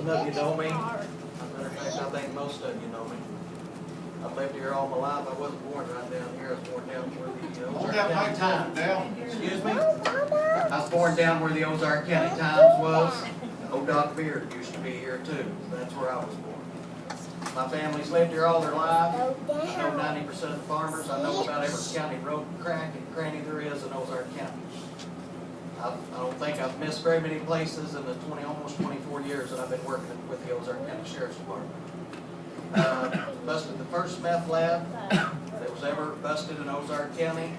Some of you know me. As a matter of fact, I think most of you know me. I've lived here all my life. I wasn't born right down here. I was born down where the Ozark County Times. Excuse me? I was born down where the Ozark County Times was. Old Doc Beard used to be here too. That's where I was born. My family's lived here all their life. I know 90% of the farmers. I know about every county road, crack, and cranny there is in Ozark County. I don't think I've missed very many places in the almost 24 years that I've been working with the Ozark County Sheriff's Department. Busted the first meth lab that was ever busted in Ozark County.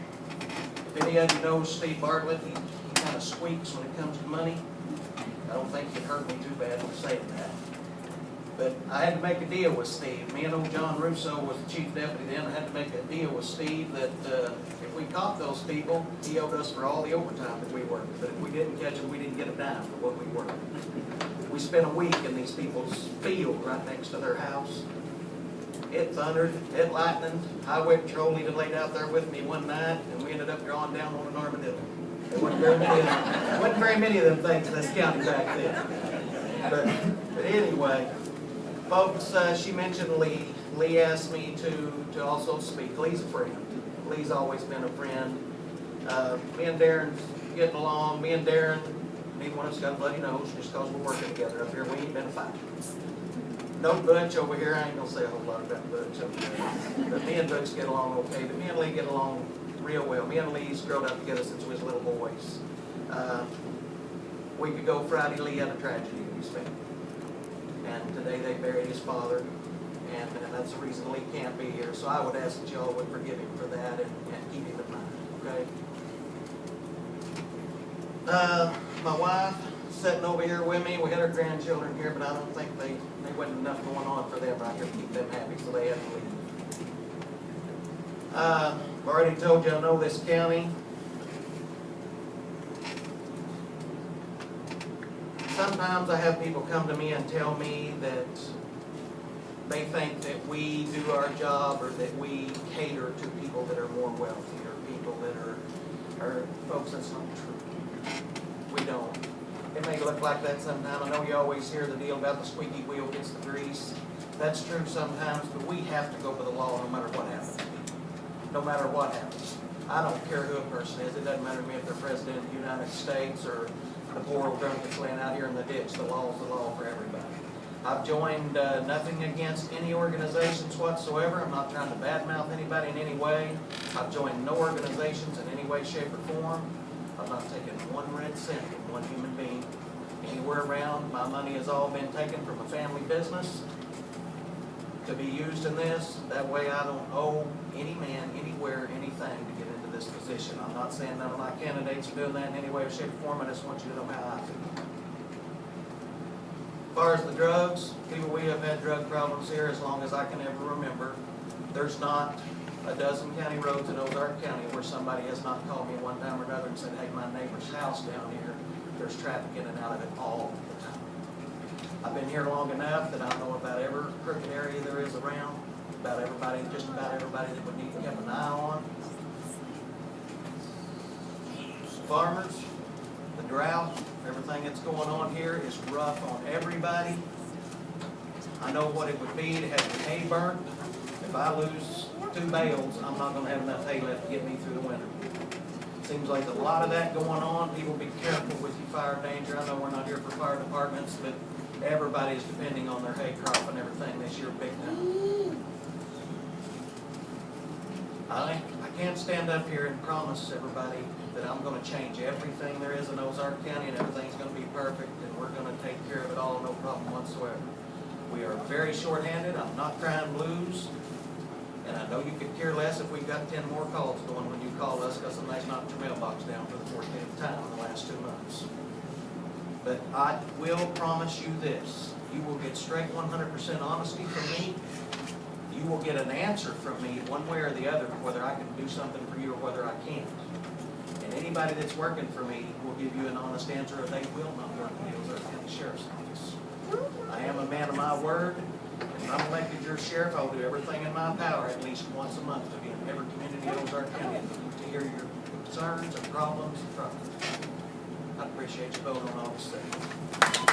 If any of you know Steve Bartlett, he kind of squeaks when it comes to money. I don't think he'd hurt me too bad for saying that. But I had to make a deal with Steve. Me and old John Russo was the chief deputy then. I had to make a deal with Steve that if we caught those people, he owed us for all the overtime that we worked. But if we didn't catch them, we didn't get a dime for what we worked. We spent a week in these people's field right next to their house. It thundered, it lightened. Highway Patrol even laid out there with me one night, and we ended up drawing down on an armadillo. There wasn't very many of them things in this county back then. But anyway, folks, she mentioned Lee. Lee asked me to also speak. Lee's a friend. Lee's always been a friend. Me and Darren's getting along. Me and Darren, neither one of us got a bloody nose just because we're working together up here. We ain't been a fight. No Butch over here. I ain't going to say a whole lot about Butch over there. But me and Butch get along okay. But me and Lee get along real well. Me and Lee's grown up together since we was little boys. A week ago Friday, Lee had a tragedy in his family. And today they buried his father. And that's the reason Lee can't be here. So I would ask that y'all would forgive him for that and keep him in mind, okay? My wife sitting over here with me. We had our grandchildren here, but I don't think they wasn't enough going on for them right here to keep them happy, so they had to leave. I've already told you I know this county. Sometimes I have people come to me and tell me that they think that we do our job or that we cater to people that are more wealthy or people that are folks, that's not true. We don't. It may look like that sometimes. I know you always hear the deal about the squeaky wheel gets the grease. That's true sometimes, but we have to go by the law no matter what happens. No matter what happens. I don't care who a person is. It doesn't matter to me if they're President of the United States or the poor old drunk that's laying out here in the ditch. The law is the law for everybody. I've joined nothing against any organizations whatsoever. I'm not trying to badmouth anybody in any way. I've joined no organizations in any way, shape, or form. I've not taken one red cent from one human being anywhere around. My money has all been taken from a family business to be used in this. That way I don't owe any man, anywhere, anything to get into this position. I'm not saying none of my candidates are doing that in any way, shape, or form. I just want you to know how I feel. As far as the drugs, people, we have had drug problems here as long as I can ever remember. There's not a dozen county roads in Ozark County where somebody has not called me one time or another and said, hey, my neighbor's house down here, there's traffic in and out of it all the time. I've been here long enough that I know about every crooked area there is around, about everybody, just about everybody that would need to keep an eye on. Farmers, the drought, everything that's going on here is rough on everybody. I know what it would be to have the hay burnt. If I lose 2 bales, I'm not going to have enough hay left to get me through the winter. Seems like a lot of that going on. People be careful with your fire danger. I know we're not here for fire departments, but everybody is depending on their hay crop and everything this year big time. I can't stand up here and promise everybody that I'm going to change everything there is in Ozark County and everything's going to be perfect and we're going to take care of it all, no problem whatsoever. We are very short-handed. I'm not crying blues. And I know you could care less if we've got 10 more calls going when you call us because somebody's knocked your mailbox down for the 14th time in the last 2 months. But I will promise you this. You will get straight 100% honesty from me. You will get an answer from me one way or the other whether I can do something for you or whether I can't. And anybody that's working for me will give you an honest answer or they will not work for the Ozark County Sheriff's Office. I am a man of my word. If I'm elected your sheriff, I'll do everything in my power at least once a month to be in every community in Ozark County to hear your concerns and problems and problems. I appreciate you voting on August 2nd.